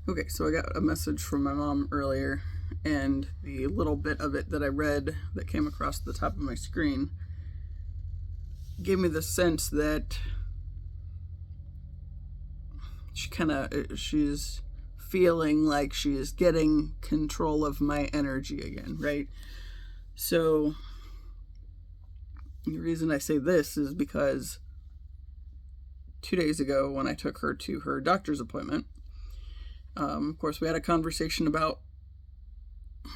Okay, so I got a message from my mom earlier, and the little bit of it that I read that came across the top of my screen gave me the sense that she's feeling like she's getting control of my energy again, right? So the reason I say this is because 2 days ago when I took her to her doctor's appointment, of course, we had a conversation about,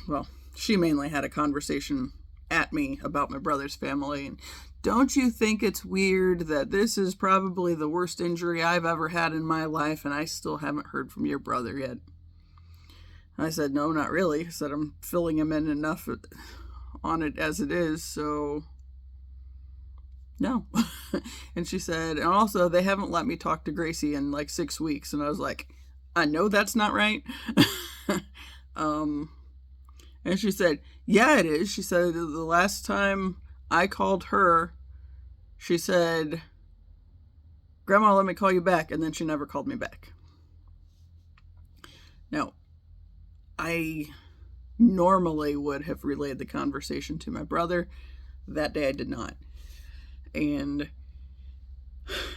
well, she mainly had a conversation at me about my brother's family. And don't you think it's weird that this is probably the worst injury I've ever had in my life and I still haven't heard from your brother yet? I said, no, not really. I said, I'm filling him in enough on it as it is, so no. And she said, and also, they haven't let me talk to Gracie in like 6 weeks. And I was like, I know that's not right. And she said, yeah, it is. She said, the last time I called her, she said, Grandma, let me call you back. And then she never called me back. Now, I normally would have relayed the conversation to my brother. That day I did not. And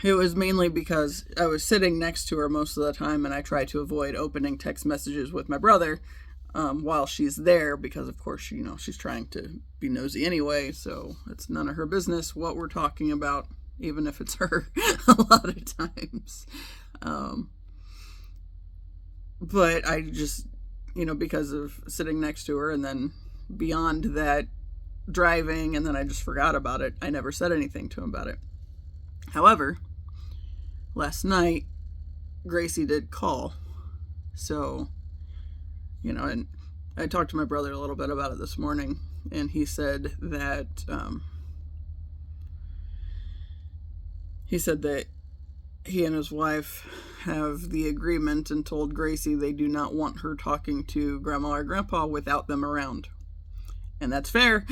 it was mainly because I was sitting next to her most of the time, and I try to avoid opening text messages with my brother while she's there, because of course, she's trying to be nosy anyway, so it's none of her business what we're talking about, even if it's her a lot of times. But I just, because of sitting next to her, and then beyond that, driving, and then I just forgot about it, I never said anything to him about it. However, last night, Gracie did call. So, and I talked to my brother a little bit about it this morning, and he said that he and his wife have the agreement and told Gracie they do not want her talking to Grandma or Grandpa without them around. And that's fair,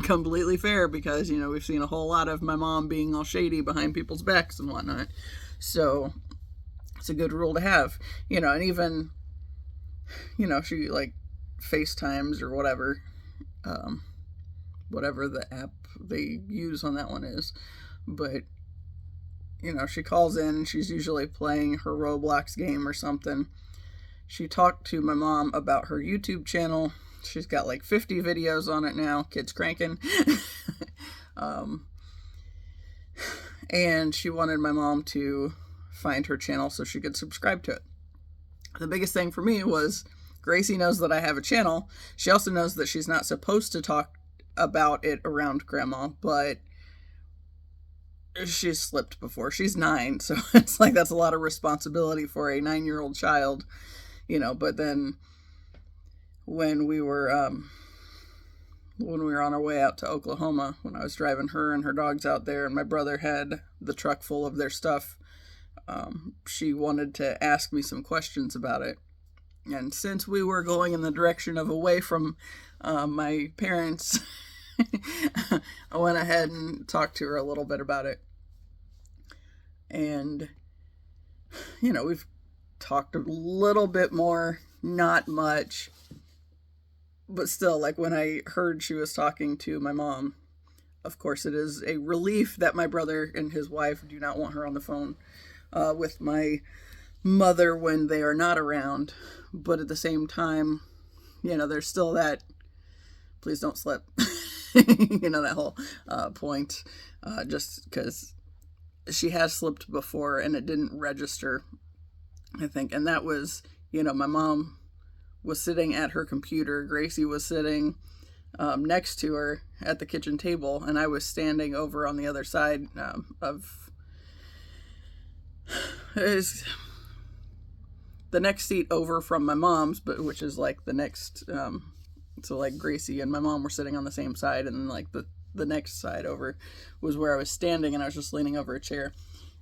completely fair, because, we've seen a whole lot of my mom being all shady behind people's backs and whatnot. So it's a good rule to have, and even, she like FaceTimes or whatever the app they use on that one is. But, she calls in, she's usually playing her Roblox game or something. She talked to my mom about her YouTube channel. She's got like 50 videos on it now. Kid's cranking. And she wanted my mom to find her channel so she could subscribe to it. The biggest thing for me was Gracie knows that I have a channel. She also knows that she's not supposed to talk about it around Grandma, but she's slipped before. She's 9, so it's like that's a lot of responsibility for a 9-year-old child, but then when we were on our way out to Oklahoma, when I was driving her and her dogs out there, and my brother had the truck full of their stuff, she wanted to ask me some questions about it. And since we were going in the direction of away from my parents, I went ahead and talked to her a little bit about it. And, we've talked a little bit more, not much. But still, like when I heard she was talking to my mom, of course it is a relief that my brother and his wife do not want her on the phone with my mother when they are not around. But at the same time, there's still that, please don't slip, that whole point, just because she has slipped before and it didn't register, I think. And that was, my mom was sitting at her computer. Gracie was sitting next to her at the kitchen table, and I was standing over on the other side of the next seat over from my mom's, but which is like the next. So like Gracie and my mom were sitting on the same side, and then like the next side over was where I was standing, and I was just leaning over a chair.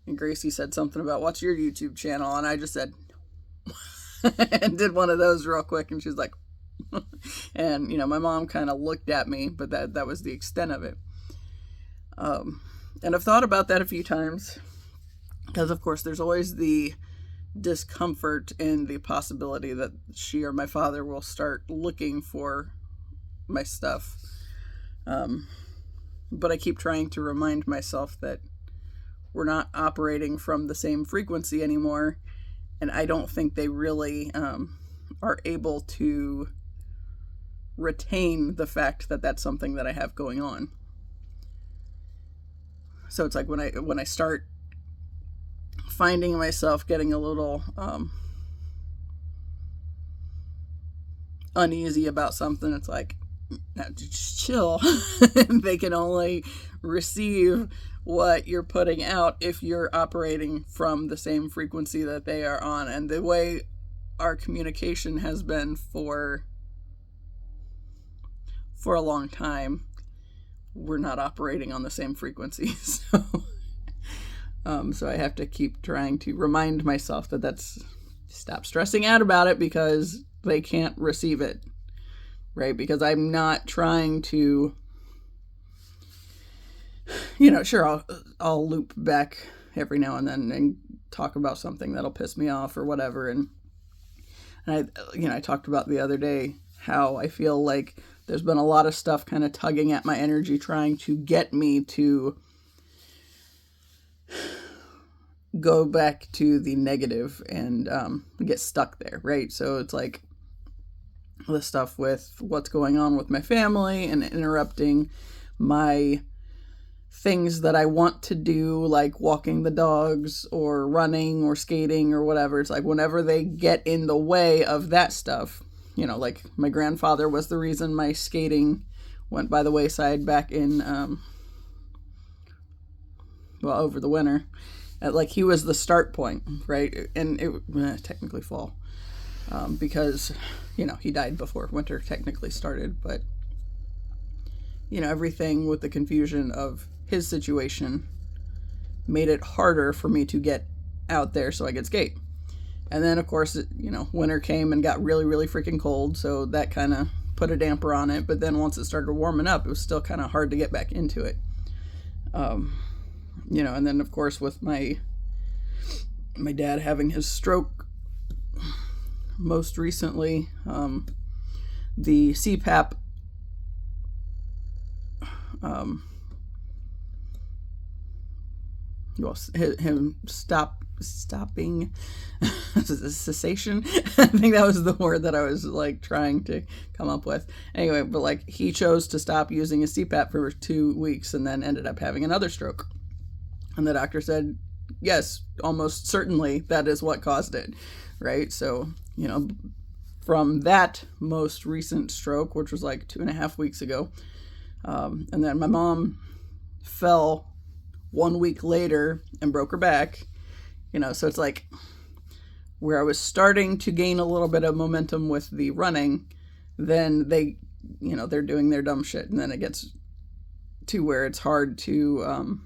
And Gracie said something about, what's your YouTube channel? And I just said, and did one of those real quick, and she's like, and my mom kind of looked at me, but that was the extent of it. And I've thought about that a few times, because of course there's always the discomfort in the possibility that she or my father will start looking for my stuff. But I keep trying to remind myself that we're not operating from the same frequency anymore, and I don't think they really are able to retain the fact that that's something that I have going on. So it's like when I start finding myself getting a little uneasy about something, it's like, now just chill. They can only receive what you're putting out if you're operating from the same frequency that they are on. And the way our communication has been for a long time, we're not operating on the same frequency. So I have to keep trying to remind myself that's stop stressing out about it because they can't receive it, right? Because I'm not trying to, sure, I'll loop back every now and then and talk about something that'll piss me off or whatever. And I talked about the other day how I feel like there's been a lot of stuff kind of tugging at my energy, trying to get me to go back to the negative and get stuck there, right? So it's like the stuff with what's going on with my family and interrupting my things that I want to do, like walking the dogs or running or skating or whatever. It's like whenever they get in the way of that stuff, like my grandfather was the reason my skating went by the wayside back in, over the winter. Like he was the start point, right? And it technically fall, because, he died before winter technically started. But, everything with the confusion of his situation made it harder for me to get out there so I could skate. And then, of course, winter came and got really, really freaking cold. So that kind of put a damper on it. But then once it started warming up, it was still kind of hard to get back into it. And then, of course, with my dad having his stroke most recently, the CPAP, him stopping cessation. I think that was the word that I was like trying to come up with. Anyway, but like he chose to stop using his CPAP for 2 weeks and then ended up having another stroke. And the doctor said, yes, almost certainly that is what caused it, right? So, from that most recent stroke, which was like 2.5 weeks ago, and then my mom fell 1 week later and broke her back, so it's like where I was starting to gain a little bit of momentum with the running, then they, they're doing their dumb shit, and then it gets to where it's hard to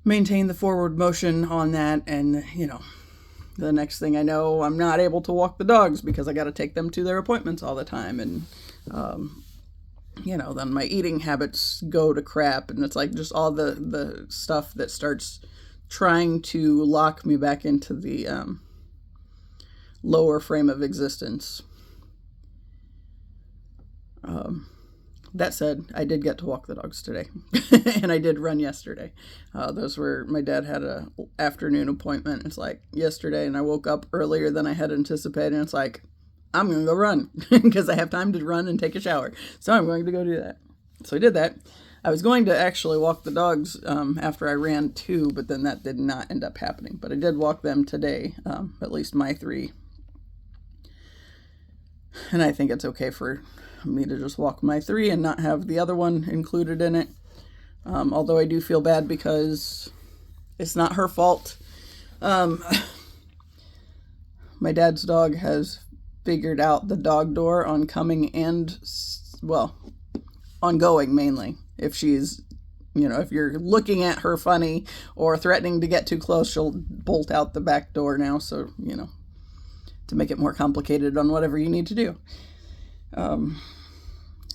maintain the forward motion on that. And the next thing I know, I'm not able to walk the dogs because I got to take them to their appointments all the time. And then my eating habits go to crap, and it's like just all the stuff that starts trying to lock me back into the lower frame of existence. That said, I did get to walk the dogs today, and I did run yesterday. My dad had a afternoon appointment. It's like yesterday, and I woke up earlier than I had anticipated, and it's like, I'm going to go run because I have time to run and take a shower. So I'm going to go do that. So I did that. I was going to actually walk the dogs after I ran 2, but then that did not end up happening. But I did walk them today, at least my 3. And I think it's okay for me to just walk my 3 and not have the other one included in it. Although I do feel bad because it's not her fault. My dad's dog has figured out the dog door on coming and, on going mainly. If she's, if you're looking at her funny or threatening to get too close, she'll bolt out the back door now. So, to make it more complicated on whatever you need to do.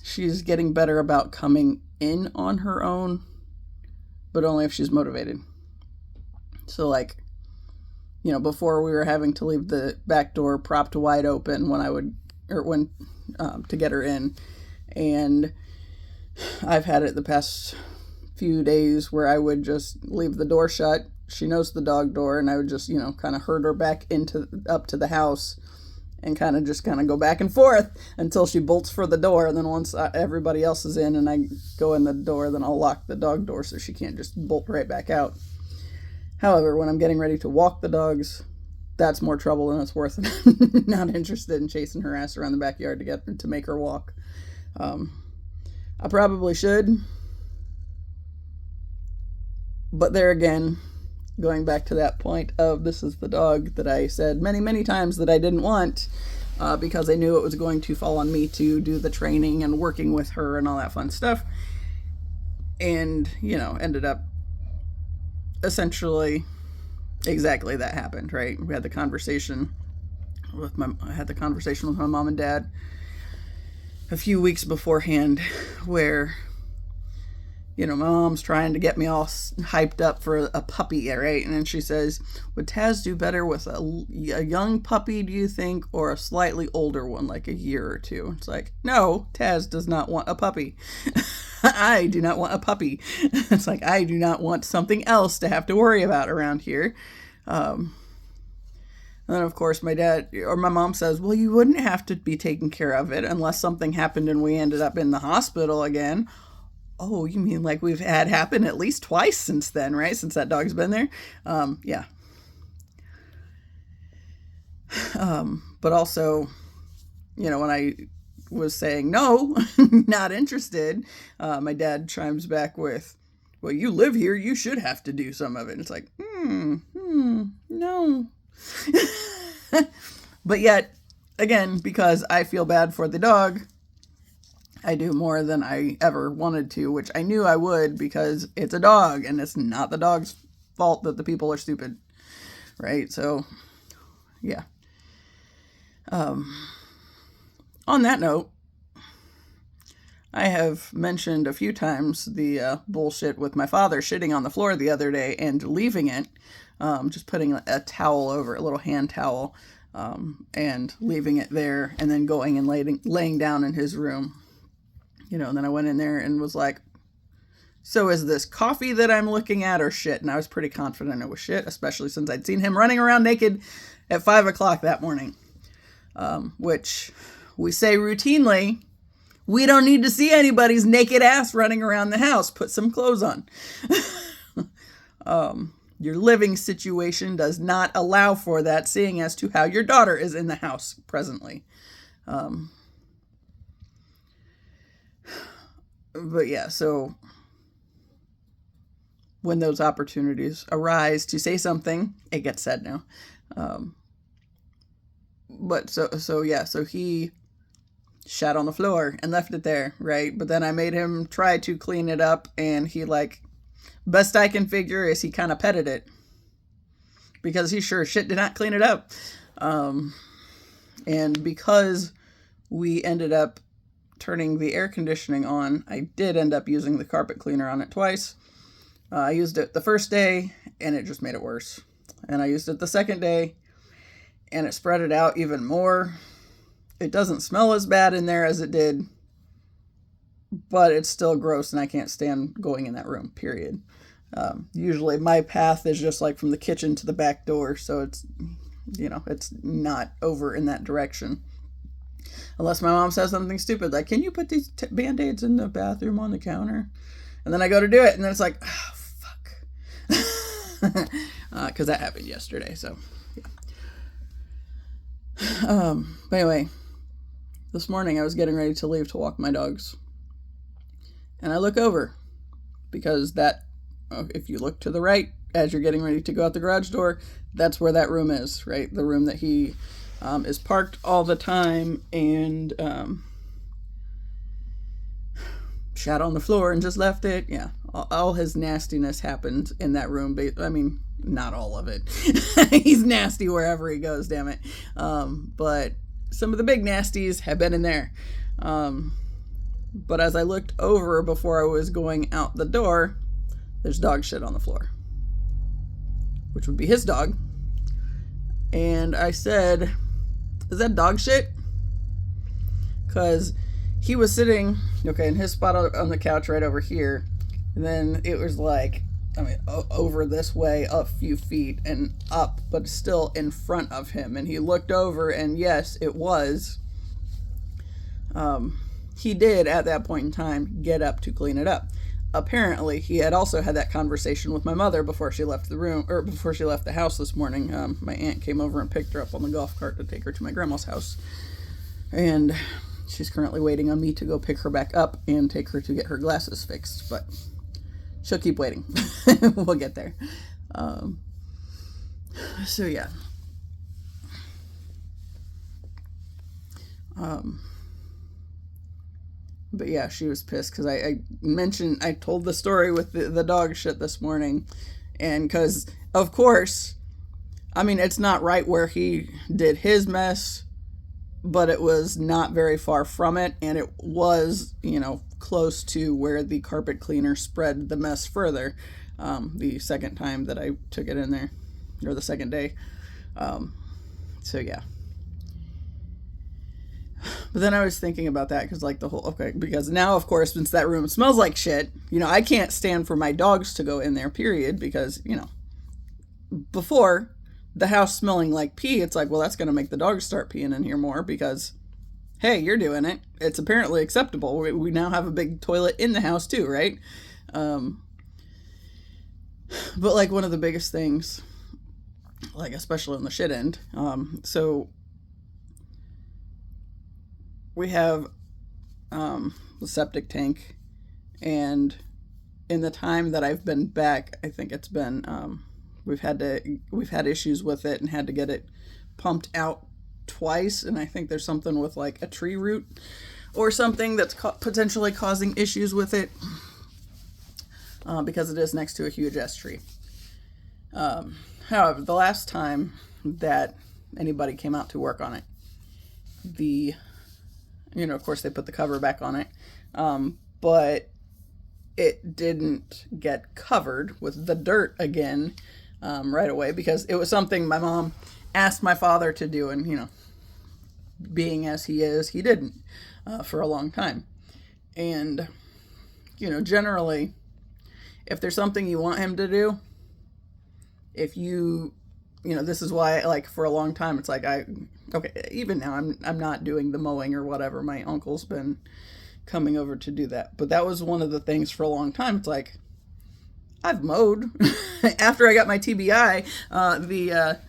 She's getting better about coming in on her own, but only if she's motivated. So, like, before we were having to leave the back door propped wide open to get her in. And I've had it the past few days where I would just leave the door shut. She knows the dog door, and I would just, kind of herd her back up to the house and kind of go back and forth until she bolts for the door. And then once everybody else is in and I go in the door, then I'll lock the dog door so she can't just bolt right back out. However, when I'm getting ready to walk the dogs, that's more trouble than it's worth. Not interested in chasing her ass around the backyard to make her walk. I probably should. But there again, going back to that point of this is the dog that I said many, many times that I didn't want because I knew it was going to fall on me to do the training and working with her and all that fun stuff. And, ended up essentially exactly that happened, right? I had the conversation with my mom and dad a few weeks beforehand where my mom's trying to get me all hyped up for a puppy, right? And then she says, would Taz do better with a young puppy, do you think, or a slightly older one, like a year or two? It's like, no, Taz does not want a puppy. I do not want a puppy. It's like, I do not want something else to have to worry about around here. And then, of course, my mom says, well, you wouldn't have to be taking care of it unless something happened and we ended up in the hospital again. Oh, you mean like we've had happen at least twice since then, right? Since that dog's been there? Yeah. But also, when I was saying no, not interested, my dad chimes back with, well, you live here, you should have to do some of it. And it's like, no. But yet, again, because I feel bad for the dog, I do more than I ever wanted to, which I knew I would because it's a dog and it's not the dog's fault that the people are stupid, right? So, yeah. On that note, I have mentioned a few times the bullshit with my father shitting on the floor the other day and leaving it, just putting a towel over, a little hand towel, and leaving it there and then going and laying down in his room. And then I went in there and was like, so is this coffee that I'm looking at or shit? And I was pretty confident it was shit, especially since I'd seen him running around naked at 5 o'clock that morning, which we say routinely, we don't need to see anybody's naked ass running around the house. Put some clothes on. Your living situation does not allow for that, seeing as to how your daughter is in the house presently. But yeah, so when those opportunities arise to say something, it gets said now. But so he shat on the floor and left it there, right? But then I made him try to clean it up, and he, best I can figure is he kind of petted it because he sure shit did not clean it up. And because we ended up turning the air conditioning on, I did end up using the carpet cleaner on it twice. I used it the first day and it just made it worse. And I used it the second day and it spread it out even more. It doesn't smell as bad in there as it did, but it's still gross and I can't stand going in that room, period. Usually my path is just from the kitchen to the back door, so it's, it's not over in that direction. Unless my mom says something stupid, like, can you put these Band-Aids in the bathroom on the counter? And then I go to do it, and then it's like, oh, fuck. Because that happened yesterday, so, yeah. But anyway, this morning I was getting ready to leave to walk my dogs. And I look over, because if you look to the right, as you're getting ready to go out the garage door, that's where that room is, right? The room that he is parked all the time and shat on the floor and just left it. Yeah, all his nastiness happened in that room. I mean, not all of it. He's nasty wherever he goes, damn it. But some of the big nasties have been in there. But as I looked over before I was going out the door, there's dog shit on the floor, which would be his dog. And I said, is that dog shit? Because he was sitting, okay, in his spot on the couch right over here. And then it was like, over this way, a few feet and up, but still in front of him. And he looked over, and yes, it was. He did, at that point in time, get up to clean it up. Apparently, he had also had that conversation with my mother before she left the room, or before she left the house this morning. My aunt came over and picked her up on the golf cart to take her to my grandma's house. And she's currently waiting on me to go pick her back up and take her to get her glasses fixed. But she'll keep waiting. We'll get there. So, yeah. But yeah, she was pissed because I told the story with the dog shit this morning. And because, of course, it's not right where he did his mess, but it was not very far from it. And it was, close to where the carpet cleaner spread the mess further. The second time that I took it in there, or the second day. So yeah. But then I was thinking about that because now, of course, since that room smells like shit, I can't stand for my dogs to go in there, period, because, before the house smelling like pee, it's like, well, that's going to make the dogs start peeing in here more because, hey, you're doing it. It's apparently acceptable. We now have a big toilet in the house too, right? But like one of the biggest things, like especially on the shit end, so we have the septic tank, and in the time that I've been back, I think it's been we've had issues with it and had to get it pumped out twice, and I think there's something with like a tree root or something that's potentially causing issues with it, because it is next to a huge ass tree. However, the last time that anybody came out to work on it, of course they put the cover back on it, but it didn't get covered with the dirt again right away, because it was something my mom asked my father to do, and being as he is, he didn't for a long time. And generally, if there's something you want him to do, if this is why, like, for a long time, it's like even now I'm not doing the mowing or whatever. My uncle's been coming over to do that. But that was one of the things for a long time. It's like, I've mowed. After I got my TBI, the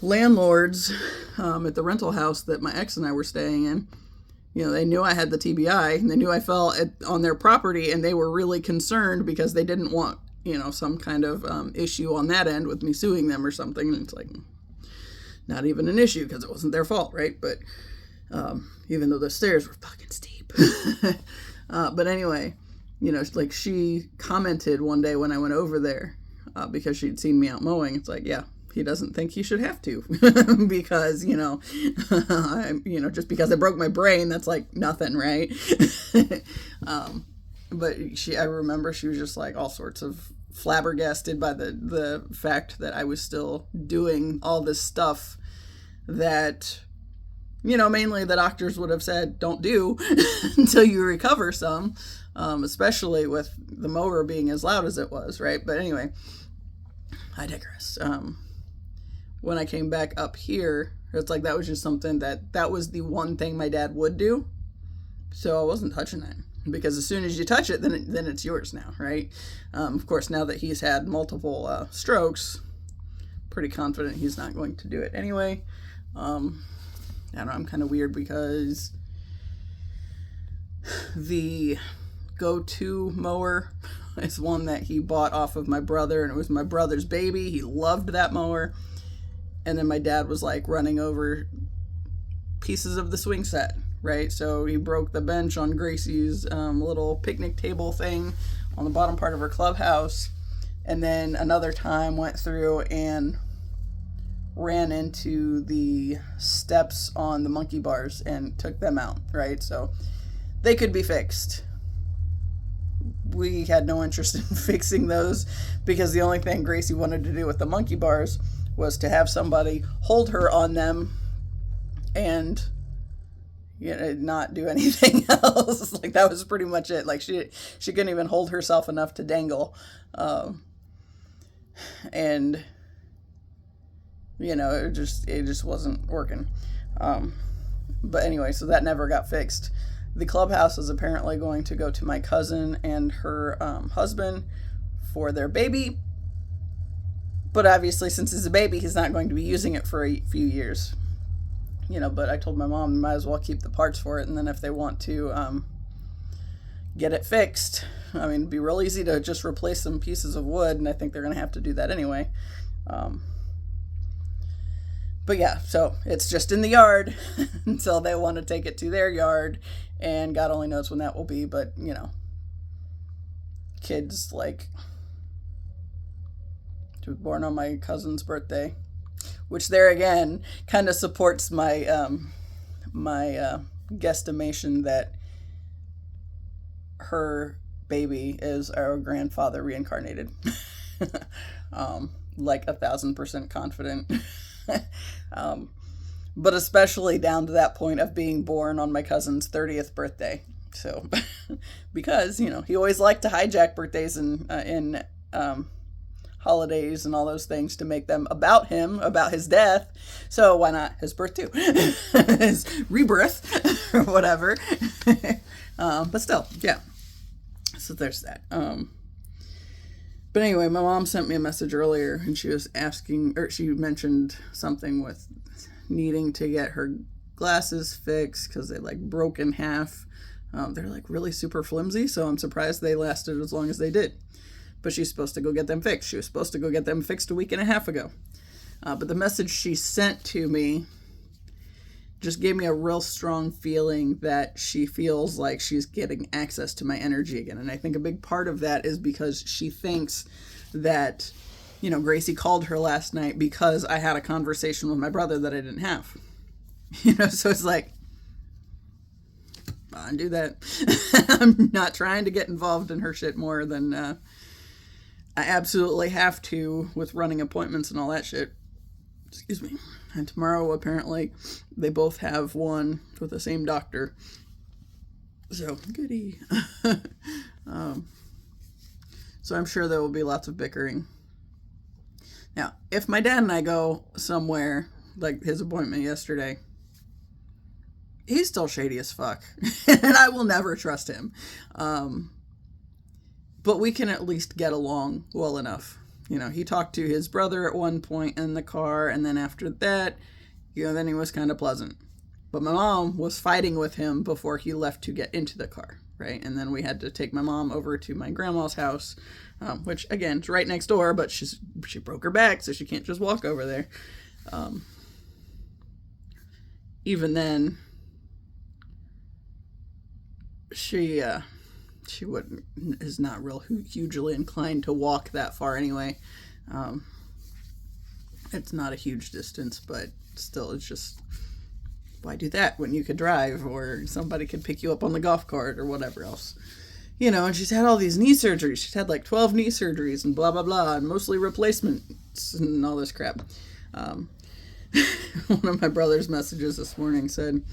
landlords at the rental house that my ex and I were staying in, they knew I had the TBI, and they knew I fell on their property, and they were really concerned because they didn't want, some kind of issue on that end with me suing them or something. And it's like, not even an issue because it wasn't their fault, right? But even though the stairs were fucking steep. But anyway, like she commented one day when I went over there because she'd seen me out mowing. It's like, yeah, he doesn't think he should have to because, just because I broke my brain, that's like nothing, right? But I remember she was just like all sorts of flabbergasted by the fact that I was still doing all this stuff that, mainly the doctors would have said, don't do until you recover some, especially with the mower being as loud as it was, right? But anyway, I digress. When I came back up here, it's like that was just something that was the one thing my dad would do, so I wasn't touching it. Because as soon as you touch it, then it's yours now, right? Of course, now that he's had multiple strokes, pretty confident he's not going to do it anyway. I don't know, I'm kind of weird because the go-to mower is one that he bought off of my brother, and it was my brother's baby. He loved that mower. And then my dad was like running over pieces of the swing set. Right, so he broke the bench on Gracie's little picnic table thing on the bottom part of her clubhouse, and then another time went through and ran into the steps on the monkey bars and took them out, right? So they could be fixed. We had no interest in fixing those because the only thing Gracie wanted to do with the monkey bars was to have somebody hold her on them and not do anything else. Like, that was pretty much it. Like, she couldn't even hold herself enough to dangle. And it just wasn't working. But anyway, so that never got fixed. The clubhouse is apparently going to go to my cousin and her husband for their baby. But obviously, since it's a baby, he's not going to be using it for a few years. But I told my mom, might as well keep the parts for it. And then if they want to get it fixed, I mean, it'd be real easy to just replace some pieces of wood. And I think they're going to have to do that anyway. But yeah, so it's just in the yard until they want to take it to their yard. And God only knows when that will be. But, kids, like, she was born on my cousin's birthday, which there again kind of supports my my guesstimation that her baby is our grandfather reincarnated. Like 1,000% confident. But especially down to that point of being born on my cousin's 30th birthday. So, because, he always liked to hijack birthdays and holidays and all those things to make them about him, about his death. So why not his birth too? His rebirth or whatever. But still, yeah. So there's that. But anyway, my mom sent me a message earlier and she was she mentioned something with needing to get her glasses fixed because they broke in half. They're really super flimsy, so I'm surprised they lasted as long as they did. But she's supposed to go get them fixed. She was supposed to go get them fixed a week and a half ago. But the message she sent to me just gave me a real strong feeling that she feels like she's getting access to my energy again. And I think a big part of that is because she thinks that, Gracie called her last night because I had a conversation with my brother that I didn't have. So it's like, undo that. I'm not trying to get involved in her shit more than I absolutely have to with running appointments and all that shit. Excuse me. And tomorrow, apparently, they both have one with the same doctor. So, goody. So I'm sure there will be lots of bickering. Now, if my dad and I go somewhere, like his appointment yesterday, he's still shady as fuck. And I will never trust him. But we can at least get along well enough. He talked to his brother at one point in the car, and then after that, then he was kind of pleasant. But my mom was fighting with him before he left to get into the car, right? And then we had to take my mom over to my grandma's house, which, again, is right next door, but she broke her back, so she can't just walk over there. Even then, she is not real hugely inclined to walk that far anyway. It's not a huge distance, but still, it's just, why do that when you could drive or somebody could pick you up on the golf cart or whatever else? And she's had all these knee surgeries. She's had 12 knee surgeries and blah, blah, blah, and mostly replacements and all this crap. One of my brother's messages this morning said,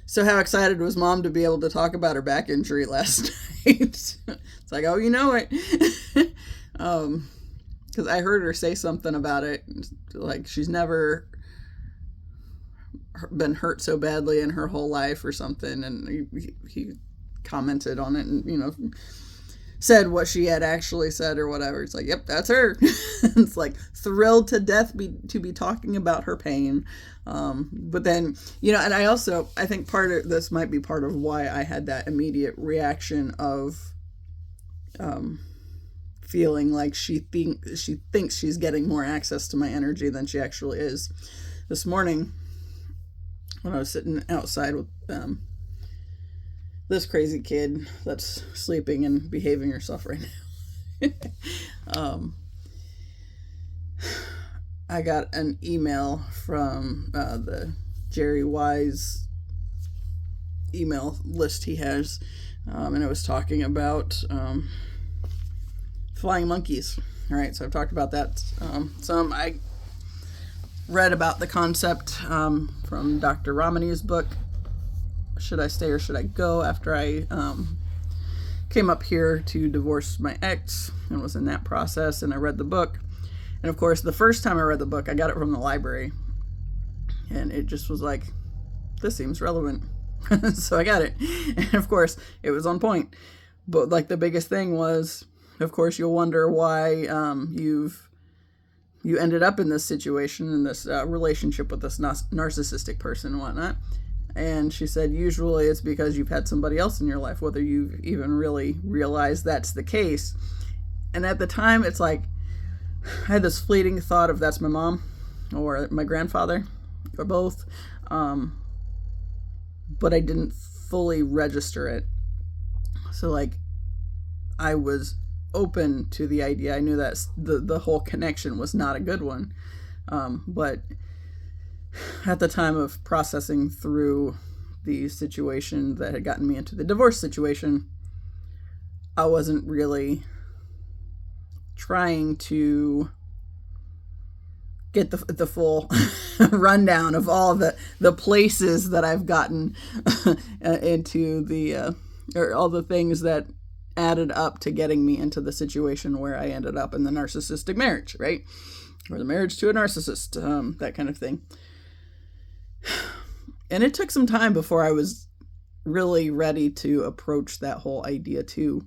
"So how excited was Mom to be able to talk about her back injury last night?" It's like, oh, you know it. Because I heard her say something about it. Like, she's never been hurt so badly in her whole life or something. And he commented on it and, said what she had actually said or whatever. It's like, yep, that's her. It's like thrilled to death to be talking about her pain. But then, and I think part of this might be part of why I had that immediate reaction of feeling like she thinks she's getting more access to my energy than she actually is. This morning, when I was sitting outside with this crazy kid that's sleeping and behaving herself right now, I got an email from the Jerry Wise email list he has, and it was talking about flying monkeys. All right, so I've talked about that some. read about the concept from Dr. Ramani's book, Should I Stay or Should I Go, after I came up here to divorce my ex and was in that process, and I read the book. And of course, the first time I read the book, I got it from the library, and it just was like, this seems relevant. So I got it. And of course, it was on point. But like the biggest thing was, of course, you'll wonder why you ended up in this situation, in this relationship with this narcissistic person and whatnot. And she said, usually it's because you've had somebody else in your life, whether you've even really realized that's the case. And at the time, it's like, I had this fleeting thought of that's my mom or my grandfather or both. But I didn't fully register it. So like, I was open to the idea. I knew that the whole connection was not a good one. But at the time of processing through the situation that had gotten me into the divorce situation, I wasn't really trying to get the full rundown of all the places that I've gotten into or all the things that added up to getting me into the situation where I ended up in the narcissistic marriage, right? Or the marriage to a narcissist, that kind of thing. And it took some time before I was really ready to approach that whole idea too.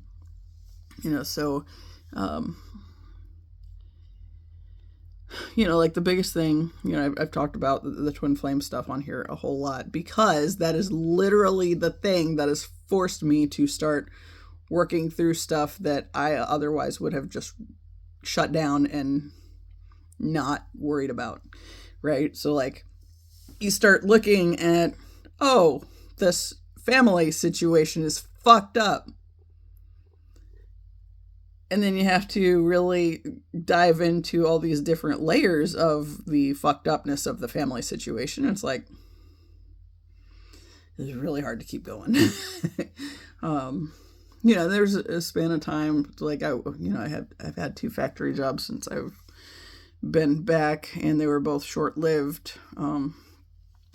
So, like the biggest thing, I've talked about the twin flame stuff on here a whole lot, because that is literally the thing that has forced me to start working through stuff that I otherwise would have just shut down and not worried about, right? So like, you start looking at, oh, this family situation is fucked up. And then you have to really dive into all these different layers of the fucked upness of the family situation. It's like, it's really hard to keep going. There's a span of time, like I've had 2 factory jobs since I've been back, and they were both short-lived.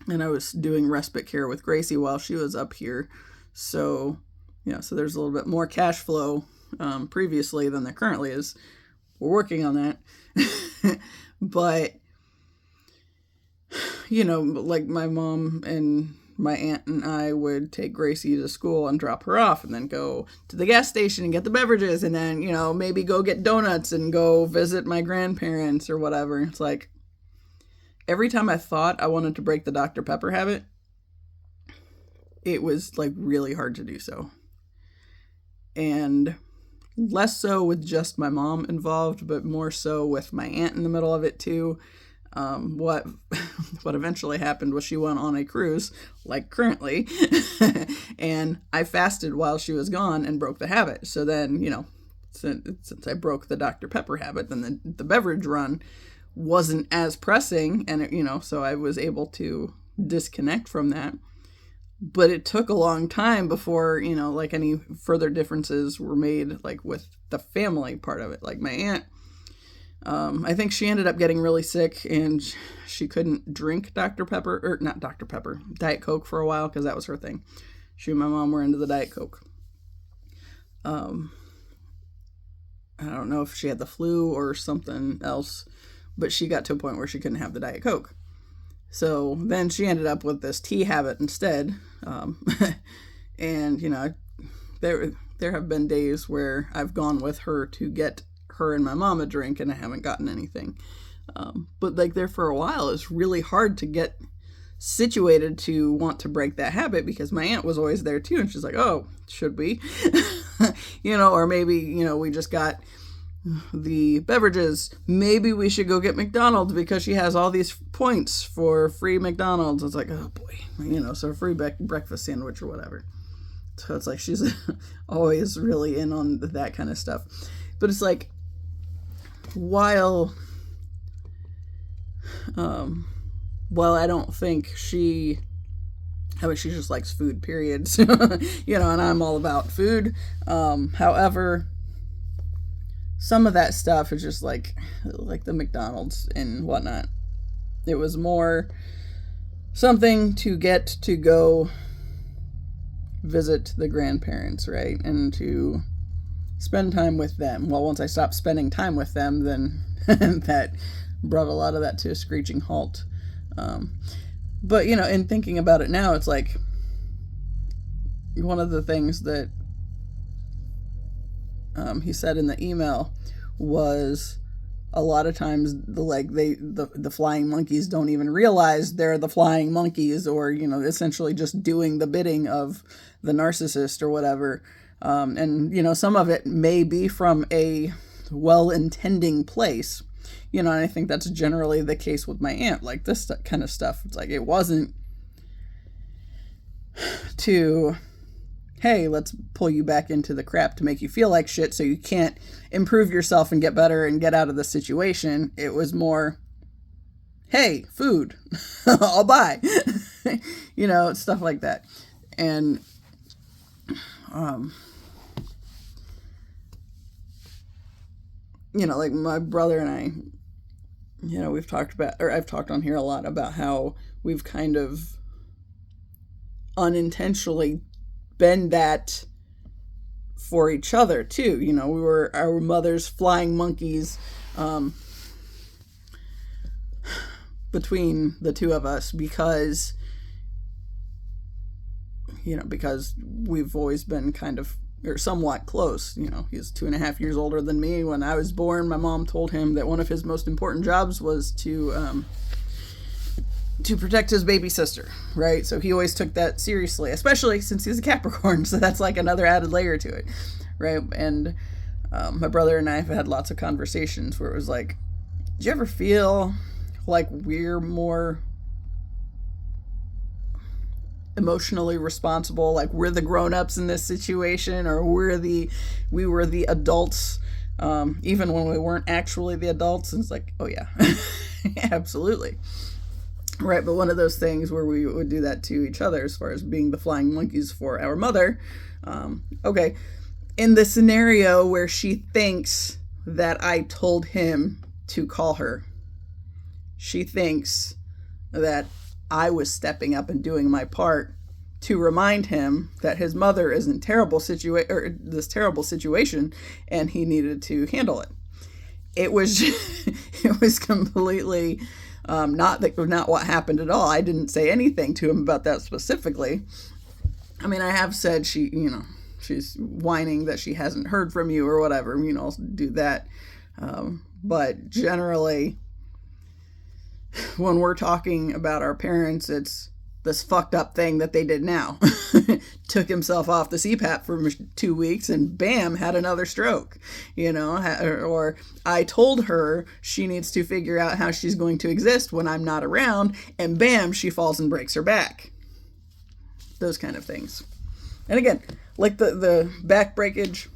And I was doing respite care with Gracie while she was up here. So, so there's a little bit more cash flow previously than there currently is. We're working on that. But, like my mom and my aunt and I would take Gracie to school and drop her off, and then go to the gas station and get the beverages, and then, maybe go get donuts and go visit my grandparents or whatever. It's like, every time I thought I wanted to break the Dr. Pepper habit, it was like really hard to do so. And less so with just my mom involved, but more so with my aunt in the middle of it too. What eventually happened was she went on a cruise, like currently, and I fasted while she was gone and broke the habit. So then, since I broke the Dr. Pepper habit, then the beverage run wasn't as pressing, and so I was able to disconnect from that. But it took a long time before, like any further differences were made, like with the family part of it. Like my aunt, I think she ended up getting really sick, and she couldn't drink Diet Coke for a while, because that was her thing. She and my mom were into the Diet Coke. I don't know if she had the flu or something else, but she got to a point where she couldn't have the Diet Coke. So then she ended up with this tea habit instead. And, there have been days where I've gone with her to get her and my mom a drink, and I haven't gotten anything. But like there for a while, it's really hard to get situated to want to break that habit, because my aunt was always there too. And she's like, oh, should we? Or maybe, we just got the beverages. Maybe we should go get McDonald's because she has all these points for free McDonald's. It's like, oh boy, so a free breakfast sandwich or whatever. So it's like she's always really in on that kind of stuff. But it's like, while I don't think she just likes food, period. And I'm all about food. However, some of that stuff is just like the McDonald's and whatnot. It was more something to get to go visit the grandparents, right? And to spend time with them. Well, once I stopped spending time with them, then that brought a lot of that to a screeching halt. But, in thinking about it now, it's like one of the things that he said in the email was a lot of times the flying monkeys don't even realize they're the flying monkeys, or essentially just doing the bidding of the narcissist or whatever. And some of it may be from a well-intending place, and I think that's generally the case with my aunt. Like this kind of stuff, it's like it wasn't to, hey, let's pull you back into the crap to make you feel like shit so you can't improve yourself and get better and get out of the situation. It was more, hey, food, I'll buy, stuff like that. And, like my brother and I, we've talked about, or I've talked on here a lot about how we've kind of unintentionally been that for each other too. We were our mother's flying monkeys between the two of us because we've always been kind of, or somewhat close. He's 2.5 years older than me. When I was born, my mom told him that one of his most important jobs was to protect his baby sister, right? So he always took that seriously, especially since he's a Capricorn. So that's like another added layer to it, right? And my brother and I have had lots of conversations where it was like, do you ever feel like we're more emotionally responsible, like we're the grown-ups in this situation, or we were the adults, even when we weren't actually the adults? And it's like, oh yeah, absolutely. Right, but one of those things where we would do that to each other as far as being the flying monkeys for our mother. Okay, in the scenario where she thinks that I told him to call her, she thinks that I was stepping up and doing my part to remind him that his mother is in this terrible situation and he needed to handle it. It was it was completely not what happened at all. I didn't say anything to him about that specifically. I mean, I have said she's whining that she hasn't heard from you or whatever. I'll do that. But generally, when we're talking about our parents, it's this fucked up thing that they did now. Took himself off the CPAP for 2 weeks and bam, had another stroke, or I told her she needs to figure out how she's going to exist when I'm not around, and bam, she falls and breaks her back. Those kind of things. And again, like the back breakage,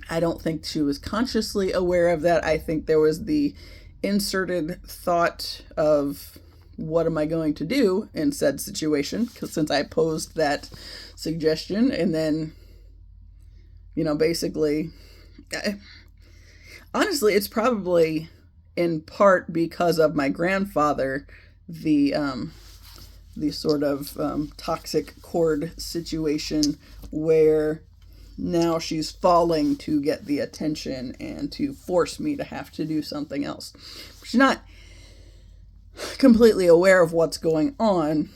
I don't think she was consciously aware of that. I think there was the inserted thought of, what am I going to do in said situation? Because since I posed that suggestion, and then, basically, honestly, it's probably in part because of my grandfather, the sort of toxic cord situation where now she's falling to get the attention and to force me to have to do something else. She's not completely aware of what's going on,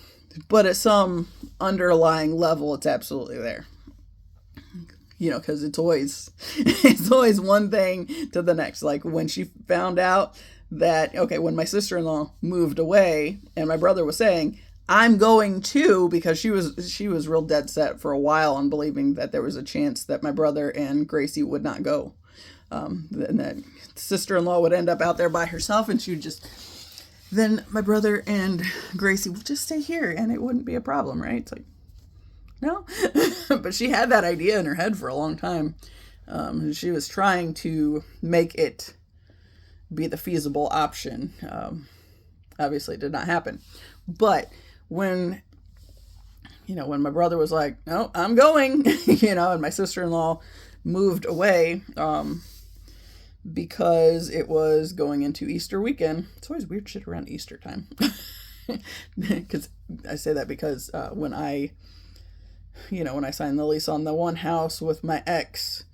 but at some underlying level, it's absolutely there. Because it's always one thing to the next. Like when she found out that, when my sister-in-law moved away, and my brother was saying, I'm going to, because she was real dead set for a while on believing that there was a chance that my brother and Gracie would not go. And that sister-in-law would end up out there by herself, and she would then my brother and Gracie would just stay here and it wouldn't be a problem, right? It's like, no. But she had that idea in her head for a long time. She was trying to make it be the feasible option. Obviously it did not happen. But when my brother was like, no, I'm going, and my sister-in-law moved away, because it was going into Easter weekend. It's always weird shit around Easter time. Because I say that because when I signed the lease on the one house with my ex,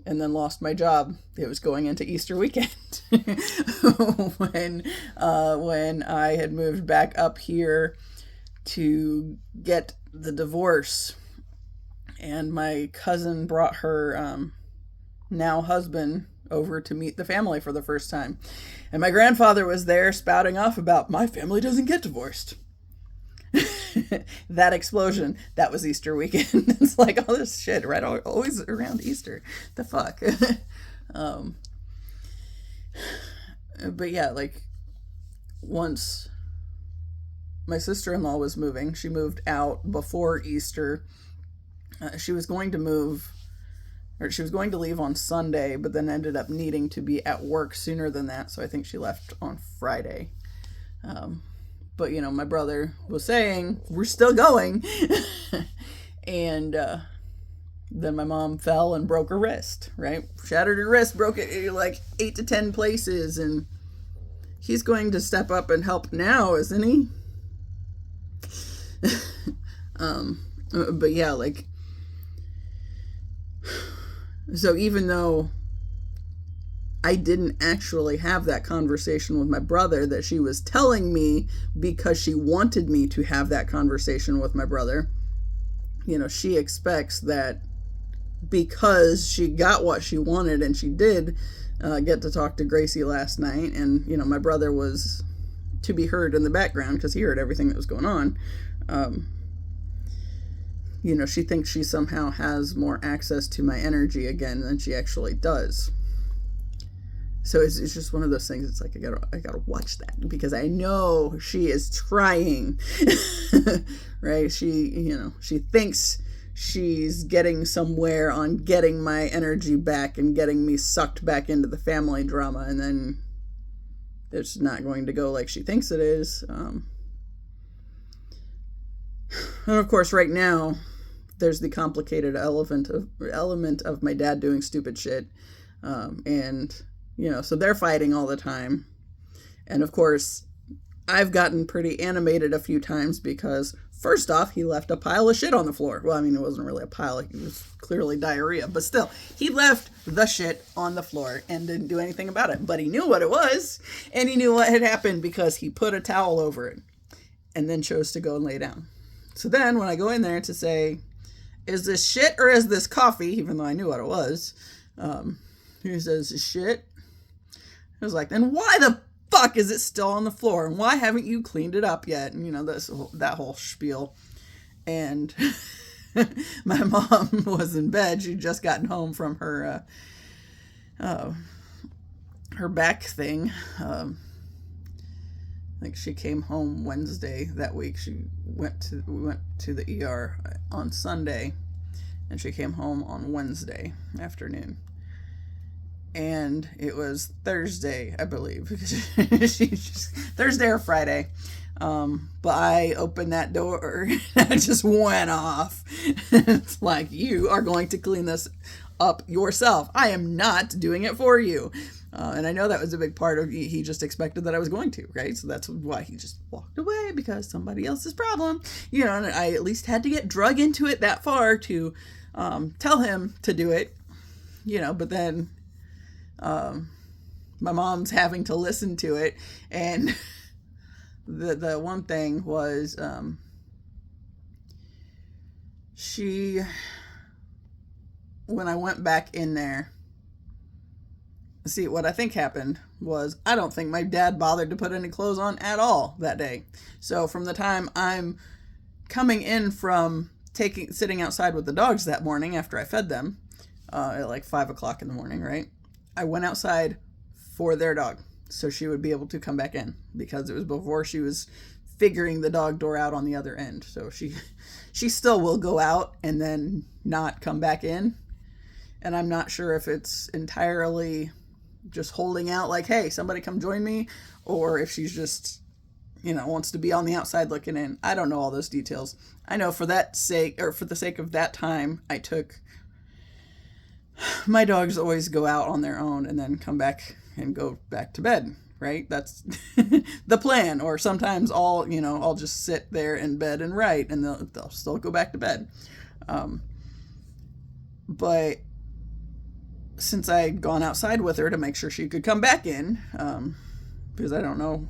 and then lost my job, it was going into Easter weekend. when I had moved back up here to get the divorce, and my cousin brought her now husband over to meet the family for the first time, and my grandfather was there spouting off about my family doesn't get divorced. That explosion, that was Easter weekend. It's like all this shit, right? Always around Easter. The fuck? But yeah, like, once my sister-in-law was moving, she moved out before Easter. She was going to leave on Sunday, but then ended up needing to be at work sooner than that, so I think she left on Friday. But, my brother was saying, we're still going. And then my mom fell and broke her wrist, right? Shattered her wrist, broke it like 8 to 10 places. And he's going to step up and help now, isn't he? But yeah, like, so even though I didn't actually have that conversation with my brother that she was telling me because she wanted me to have that conversation with my brother, she expects that because she got what she wanted, and she did get to talk to Gracie last night, and, my brother was to be heard in the background because he heard everything that was going on. She thinks she somehow has more access to my energy again than she actually does. So it's just one of those things. It's like, I gotta watch that because I know she is trying, right? She thinks she's getting somewhere on getting my energy back and getting me sucked back into the family drama, and then it's not going to go like she thinks it is. And of course, right now, there's the complicated element of my dad doing stupid shit, and so they're fighting all the time. And of course, I've gotten pretty animated a few times because, first off, he left a pile of shit on the floor. Well, I mean, it wasn't really a pile. It was clearly diarrhea. But still, he left the shit on the floor and didn't do anything about it. But he knew what it was, and he knew what had happened because he put a towel over it and then chose to go and lay down. So then when I go in there to say, is this shit or is this coffee? Even though I knew what it was. He says, shit. I was like, then why the fuck is it still on the floor? And why haven't you cleaned it up yet? And, that whole spiel. And my mom was in bed. She'd just gotten home from her back thing. I think she came home Wednesday that week. We went to the ER on Sunday, and she came home on Wednesday afternoon. And it was Thursday, I believe. Thursday or Friday. But I opened that door and it just went off. It's like, you are going to clean this up yourself. I am not doing it for you. And I know that was a big part of he just expected that I was going to, right? So that's why he just walked away, because somebody else's problem. And I at least had to get drug into it that far to tell him to do it. But then my mom's having to listen to it, and the one thing was when I went back in there, see, what I think happened was, I don't think my dad bothered to put any clothes on at all that day. So from the time I'm coming in from sitting outside with the dogs that morning after I fed them at like 5 o'clock in the morning, right? I went outside for their dog so she would be able to come back in, because it was before she was figuring the dog door out on the other end. So she still will go out and then not come back in. And I'm not sure if it's entirely just holding out like, hey, somebody come join me, or if she's just, wants to be on the outside looking in. I don't know all those details. I know for the sake of that time, I took my dogs always go out on their own and then come back and go back to bed, right? That's the plan. Or sometimes I'll just sit there in bed and write, and they'll still go back to bed. But since I had gone outside with her to make sure she could come back in, because I don't know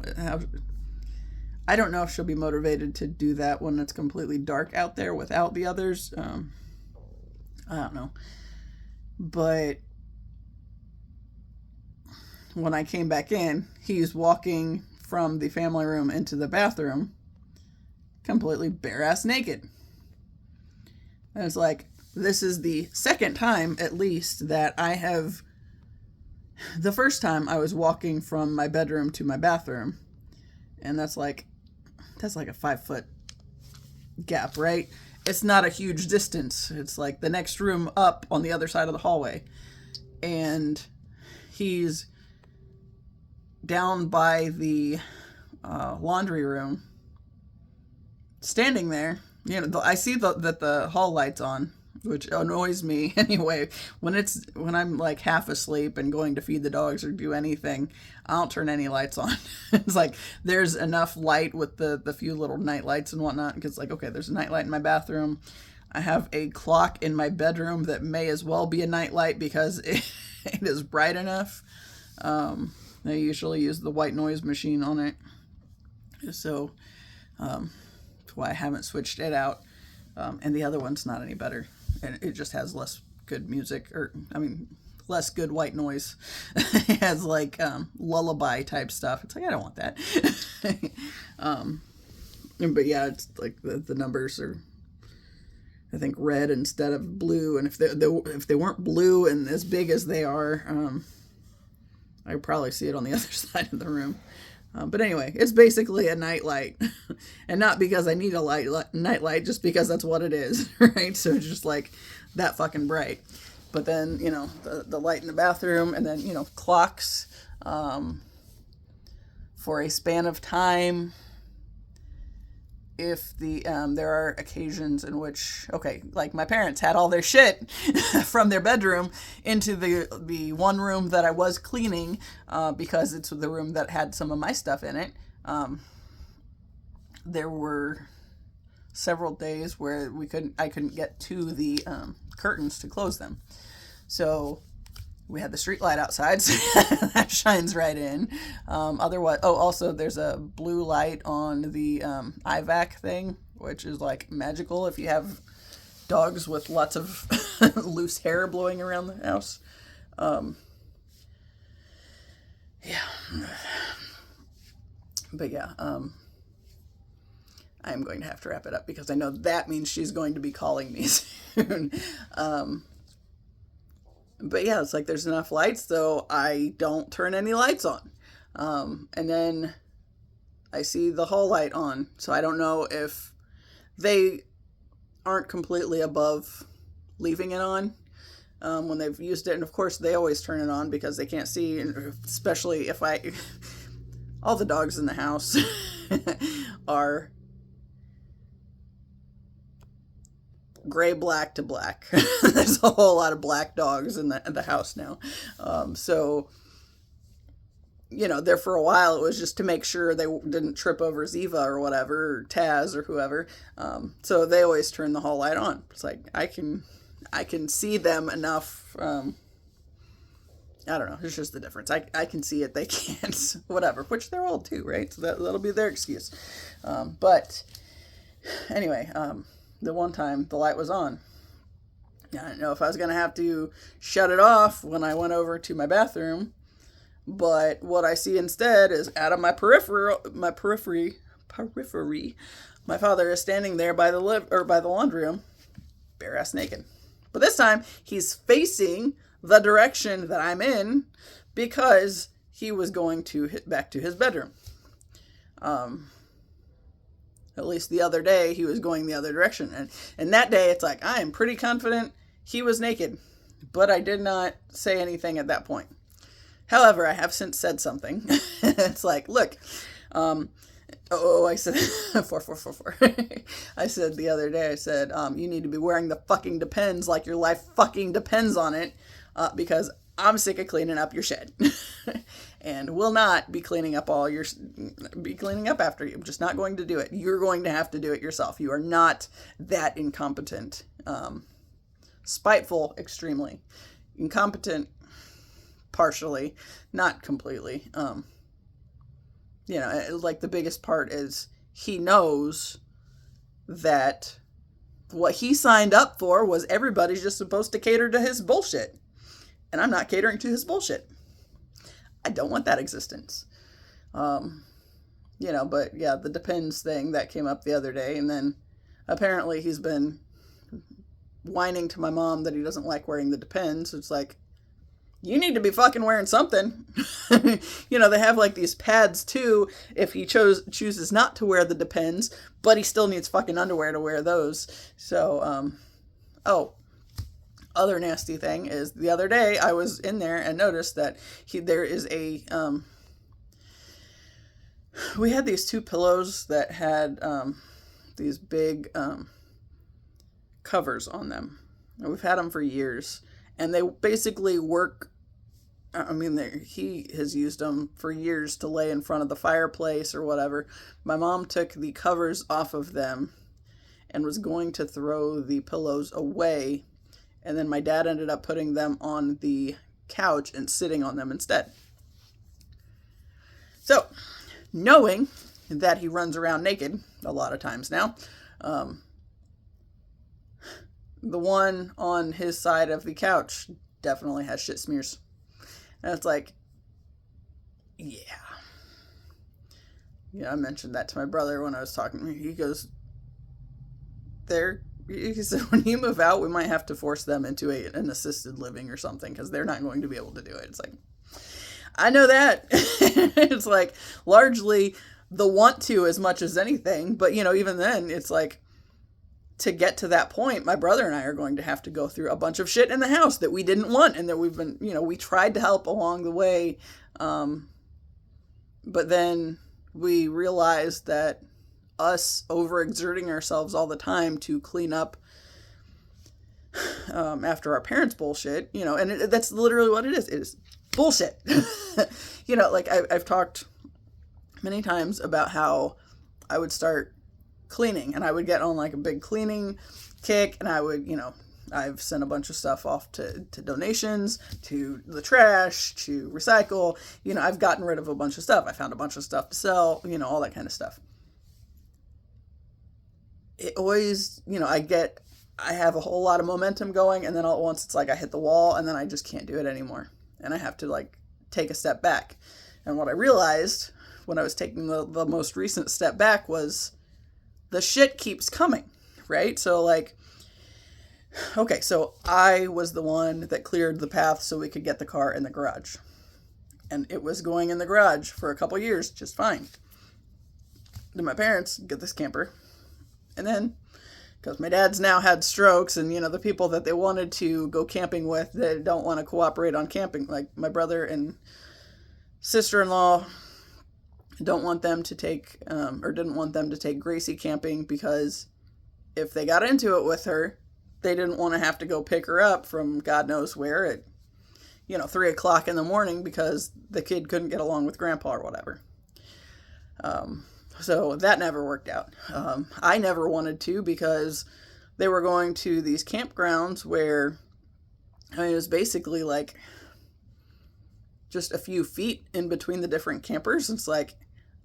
if she'll be motivated to do that when it's completely dark out there without the others. I don't know. But when I came back in, he's walking from the family room into the bathroom completely bare-ass naked. And it's like, this is the second time, at least, that I have... The first time I was walking from my bedroom to my bathroom, and that's like a 5-foot gap, right? It's not a huge distance. It's like the next room up on the other side of the hallway. And he's down by the laundry room, standing there. I see that the hall light's on, which annoys me anyway. When I'm like half asleep and going to feed the dogs or do anything, I don't turn any lights on. It's like there's enough light with the few little night lights and whatnot, because like, okay, there's a night light in my bathroom. I have a clock in my bedroom that may as well be a night light because it is bright enough. I usually use the white noise machine on it, so that's why I haven't switched it out. And the other one's not any better. And it just has less good music, less good white noise. It has like lullaby type stuff. It's like, I don't want that. But yeah, it's like the numbers are, I think, red instead of blue. And if they weren't blue and as big as they are, I would probably see it on the other side of the room. But anyway, it's basically a night light. And not because I need a night light, just because that's what it is, right? So it's just like that fucking bright. But then, the light in the bathroom, and then, clocks for a span of time. If there are occasions in which, okay, like my parents had all their shit from their bedroom into the one room that I was cleaning, because it's the room that had some of my stuff in it. There were several days where I couldn't get to the curtains to close them. So we had the street light outside, so that shines right in. Otherwise, also there's a blue light on the IVAC thing, which is like magical if you have dogs with lots of loose hair blowing around the house. But yeah, I'm going to have to wrap it up because I know that means she's going to be calling me soon. But yeah, it's like there's enough lights, so I don't turn any lights on. And then I see the hall light on, so I don't know if they aren't completely above leaving it on when they've used it. And of course, they always turn it on because they can't see, and especially if all the dogs in the house are gray, black to black. There's a whole lot of black dogs in the house now. So, there for a while, it was just to make sure they didn't trip over Ziva or whatever, or Taz or whoever. So they always turn the hall light on. It's like, I can see them enough. I don't know. It's just the difference. I can see it. They can't. Whatever. Which they're old too, right? So that'll be their excuse. But anyway, the one time the light was on, I didn't know if I was going to have to shut it off when I went over to my bathroom, but what I see instead is out of my periphery, my father is standing there by the laundry room, bare ass naked. But this time he's facing the direction that I'm in because he was going to hit back to his bedroom. At least the other day, he was going the other direction. And that day, it's like, I am pretty confident he was naked. But I did not say anything at that point. However, I have since said something. It's like, look, I said, 4. I said the other day, you need to be wearing the fucking Depends like your life fucking depends on it. because I'm sick of cleaning up your shit. And will not be cleaning up after you. I'm just not going to do it. You're going to have to do it yourself. You are not that incompetent. Spiteful, extremely. Incompetent, partially, not completely. Like the biggest part is he knows that what he signed up for was everybody's just supposed to cater to his bullshit. And I'm not catering to his bullshit. I don't want that existence. But yeah, the Depends thing that came up the other day. And then apparently he's been whining to my mom that he doesn't like wearing the Depends. It's like, you need to be fucking wearing something. They have like these pads too if he chooses not to wear the Depends, but he still needs fucking underwear to wear those. So, other nasty thing is the other day I was in there and noticed that there is we had these 2 pillows that had these big covers on them. And we've had them for years, and they basically work. He has used them for years to lay in front of the fireplace or whatever. My mom took the covers off of them and was going to throw the pillows away. And then my dad ended up putting them on the couch and sitting on them instead. So, knowing that he runs around naked a lot of times now, the one on his side of the couch definitely has shit smears. And it's like, yeah. I mentioned that to my brother when I was talking to him. He goes, he said, when you move out, we might have to force them into an assisted living or something because they're not going to be able to do it. It's like, I know that. It's like largely the want to as much as anything. But, even then, it's like, to get to that point, my brother and I are going to have to go through a bunch of shit in the house that we didn't want and that we've been, we tried to help along the way. But then we realized that us overexerting ourselves all the time to clean up after our parents' bullshit, and that's literally what it is. It is bullshit. Like I've talked many times about how I would start cleaning and I would get on like a big cleaning kick, and I would, I've sent a bunch of stuff off to donations, to the trash, to recycle. I've gotten rid of a bunch of stuff. I found a bunch of stuff to sell, all that kind of stuff. It always, I have a whole lot of momentum going, and then all at once it's like I hit the wall, and then I just can't do it anymore. And I have to like take a step back. And what I realized when I was taking the most recent step back was the shit keeps coming, right? So like, okay, so I was the one that cleared the path so we could get the car in the garage. And it was going in the garage for a couple years just fine. Then my parents get this camper. And then, because my dad's now had strokes, and the people that they wanted to go camping with that don't want to cooperate on camping, like my brother and sister-in-law don't want them to take, or didn't want them to take Gracie camping because if they got into it with her, they didn't want to have to go pick her up from God knows where at, 3 o'clock in the morning because the kid couldn't get along with grandpa or whatever. So that never worked out. I never wanted to because they were going to these campgrounds where, it was basically like just a few feet in between the different campers. It's like,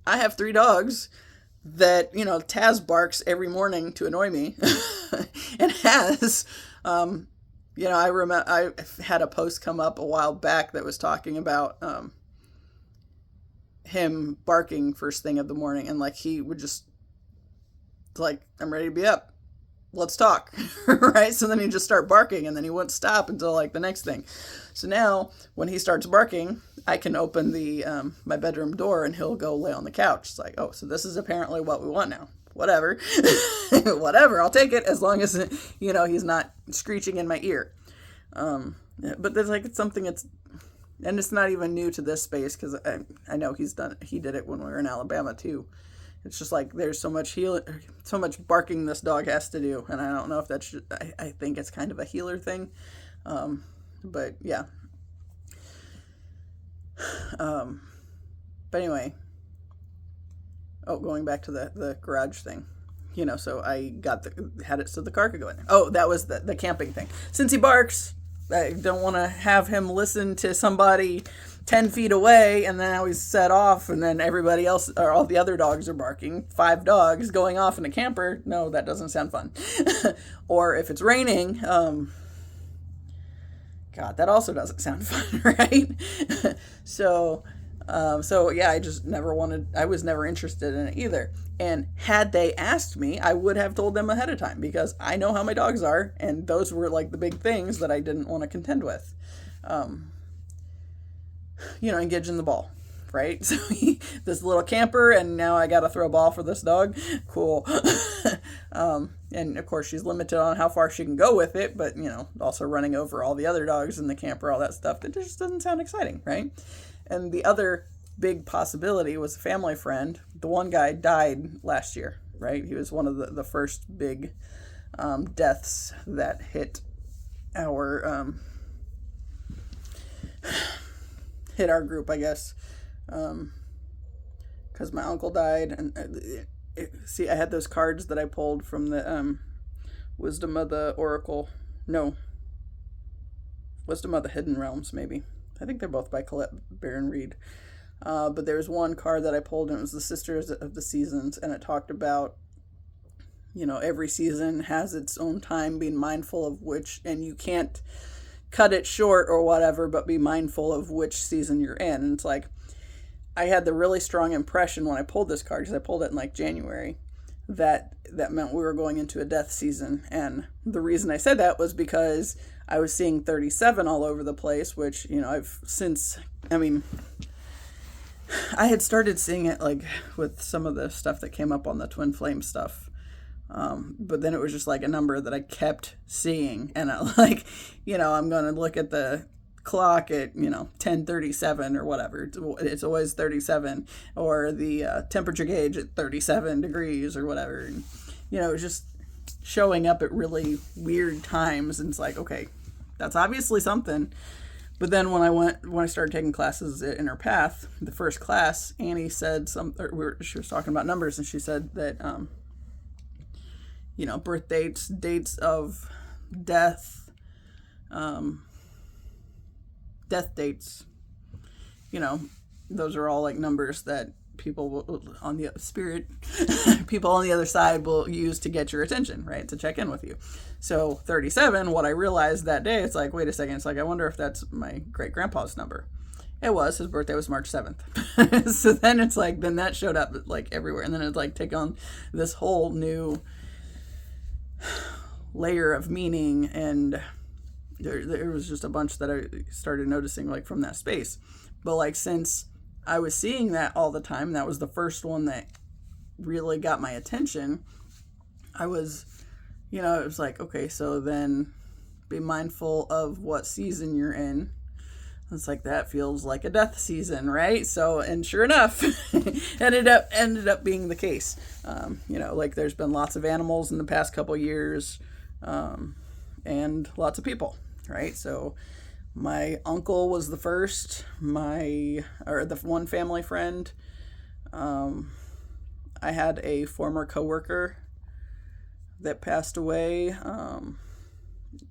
I have 3 dogs that, Taz barks every morning to annoy me and has, I remember I had a post come up a while back that was talking about, him barking first thing of the morning, and like he would just like, I'm ready to be up, let's talk. Right? So then he'd just start barking, and then he wouldn't stop until like the next thing. So now when he starts barking, I can open the my bedroom door and he'll go lay on the couch. It's like, oh, so this is apparently what we want now. Whatever. Whatever, I'll take it as long as he's not screeching in my ear. But there's like, it's something, and it's not even new to this space, because I know he did it when we were in Alabama too. It's just like, there's so much barking this dog has to do, and I don't know if that's I think it's kind of a healer thing. But yeah. But anyway, going back to the garage thing, so I had it so the car could go in there. Oh, that was the camping thing. Since he barks, I don't want to have him listen to somebody 10 feet away, and then now he's set off, and then everybody else, or all the other dogs are barking. 5 dogs going off in a camper. No, that doesn't sound fun. Or if it's raining, God, that also doesn't sound fun, right? So yeah, I was never interested in it either. And had they asked me, I would have told them ahead of time, because I know how my dogs are, and those were like the big things that I didn't want to contend with. Engaging the ball, right? So this little camper, and now I got to throw a ball for this dog. Cool. And of course she's limited on how far she can go with it, but also running over all the other dogs in the camper, all that stuff, that just doesn't sound exciting, right? And the other big possibility was a family friend. The one guy died last year, right? He was one of the first big deaths that hit our group, I guess, because my uncle died. And I had those cards that I pulled from the Wisdom of the Oracle. No, Wisdom of the Hidden Realms, maybe. I think they're both by Colette Baron Reed. But there was one card that I pulled, and it was the Sisters of the Seasons, and it talked about, every season has its own time, being mindful of which, and you can't cut it short or whatever, but be mindful of which season you're in. And it's like, I had the really strong impression when I pulled this card, because I pulled it in like January, that meant we were going into a death season. And the reason I said that was because I was seeing 37 all over the place, which, I had started seeing it like with some of the stuff that came up on the Twin Flame stuff. But then it was just like a number that I kept seeing, and I'm going to look at the clock at 10:37 or whatever. It's always 37, or the temperature gauge at 37 degrees or whatever. And it was just showing up at really weird times, and it's like, okay, that's obviously something. But then when I started taking classes at Inner Path, the first class, Annie said she was talking about numbers, and she said that birth dates, dates of death, death dates, those are all like numbers that people on the spirit, people on the other side will use to get your attention, right? To check in with you. So 37, what I realized that day, it's like, wait a second. It's like, I wonder if that's my great grandpa's number. It was. His birthday was March 7th. So then it's like, then that showed up like everywhere. And then it's like take on this whole new layer of meaning. And there was just a bunch that I started noticing like from that space. But like, since I was seeing that all the time, that was the first one that really got my attention. I was, it was like, okay, so then be mindful of what season you're in. It's like, that feels like a death season, right? So, and sure enough, ended up being the case. Like there's been lots of animals in the past couple years, and lots of people, right? So my uncle was the first, the one family friend. I had a former coworker that passed away.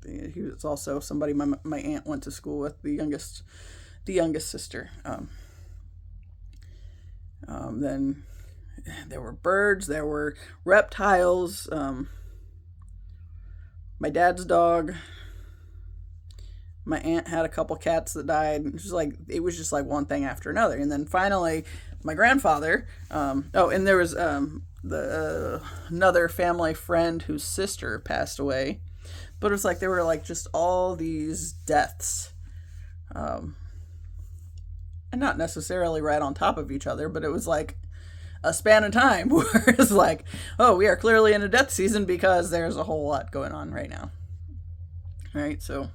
He was also somebody my aunt went to school with, the youngest sister. Then there were birds, there were reptiles, my dad's dog. My aunt had a couple cats that died. It was just like one thing after another. And then finally, my grandfather, and there was another family friend whose sister passed away. But it was like there were like just all these deaths. And not necessarily right on top of each other, but it was like a span of time where it's like, oh, we are clearly in a death season because there's a whole lot going on right now. Right? So...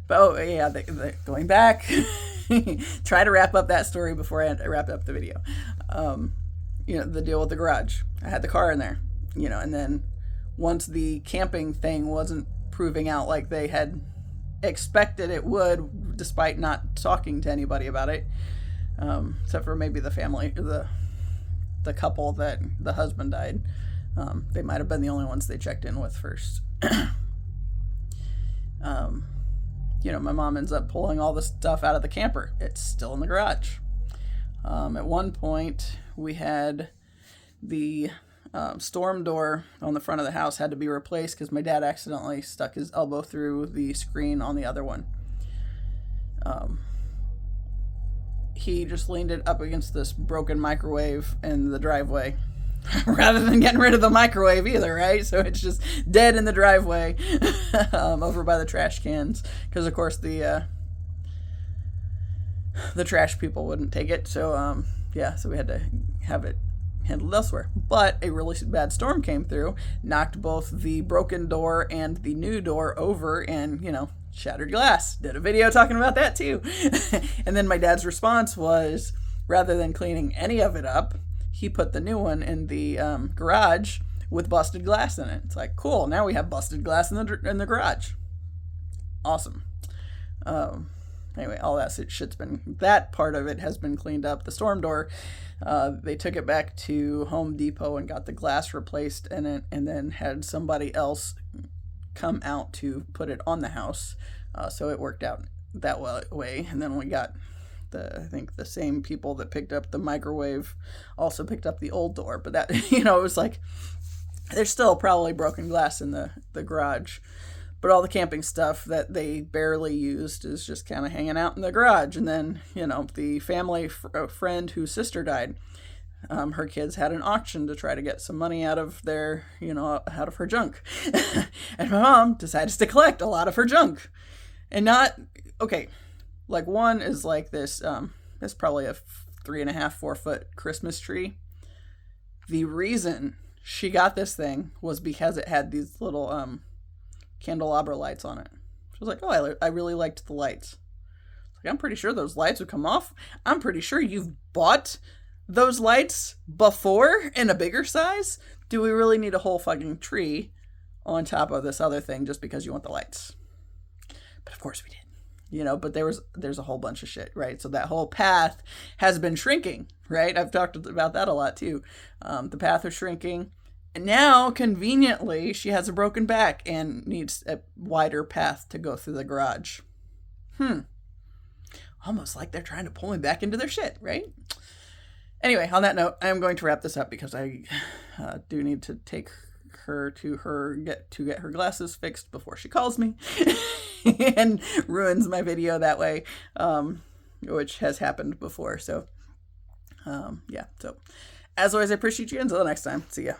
going back, try to wrap up that story before I wrap up the video. The deal with the garage. I had the car in there, and then once the camping thing wasn't proving out like they had expected it would, despite not talking to anybody about it, except for maybe the family, the couple that the husband died. They might have been the only ones they checked in with first. My mom ends up pulling all the stuff out of the camper. It's still in the garage. At one point, we had the storm door on the front of the house had to be replaced because my dad accidentally stuck his elbow through the screen on the other one. He just leaned it up against this broken microwave in the driveway rather than getting rid of the microwave either, right? So it's just dead in the driveway over by the trash cans because, of course, the trash people wouldn't take it. So, so we had to have it handled elsewhere. But a really bad storm came through, knocked both the broken door and the new door over, and, shattered glass. Did a video talking about that too. And then my dad's response was, rather than cleaning any of it up, he put the new one in the garage with busted glass in it. It's like, cool, now we have busted glass in the garage. Awesome. Anyway, all that shit's that part of it has been cleaned up. The storm door, they took it back to Home Depot and got the glass replaced in it, and then had somebody else come out to put it on the house. So it worked out that way. And then we got I think the same people that picked up the microwave also picked up the old door. But that, it was like, there's still probably broken glass in the garage. But all the camping stuff that they barely used is just kind of hanging out in the garage. And then, the family friend whose sister died, her kids had an auction to try to get some money out of their, out of her junk. And my mom decides to collect a lot of her junk. And like one is like this, it's probably a 3.5-4 foot Christmas tree. The reason she got this thing was because it had these little, candelabra lights on it. She was like, oh, I really liked the lights. Like, I'm pretty sure those lights would come off. I'm pretty sure you've bought those lights before in a bigger size. Do we really need a whole fucking tree on top of this other thing just because you want the lights? But of course we did. But there's a whole bunch of shit, right? So that whole path has been shrinking, right? I've talked about that a lot too. The path is shrinking. And now, conveniently, she has a broken back and needs a wider path to go through the garage. Almost like they're trying to pull me back into their shit, right? Anyway, on that note, I am going to wrap this up because I do need to take her to get her glasses fixed before she calls me and ruins my video that way, which has happened before. So, So, as always, I appreciate you. Until the next time, see ya.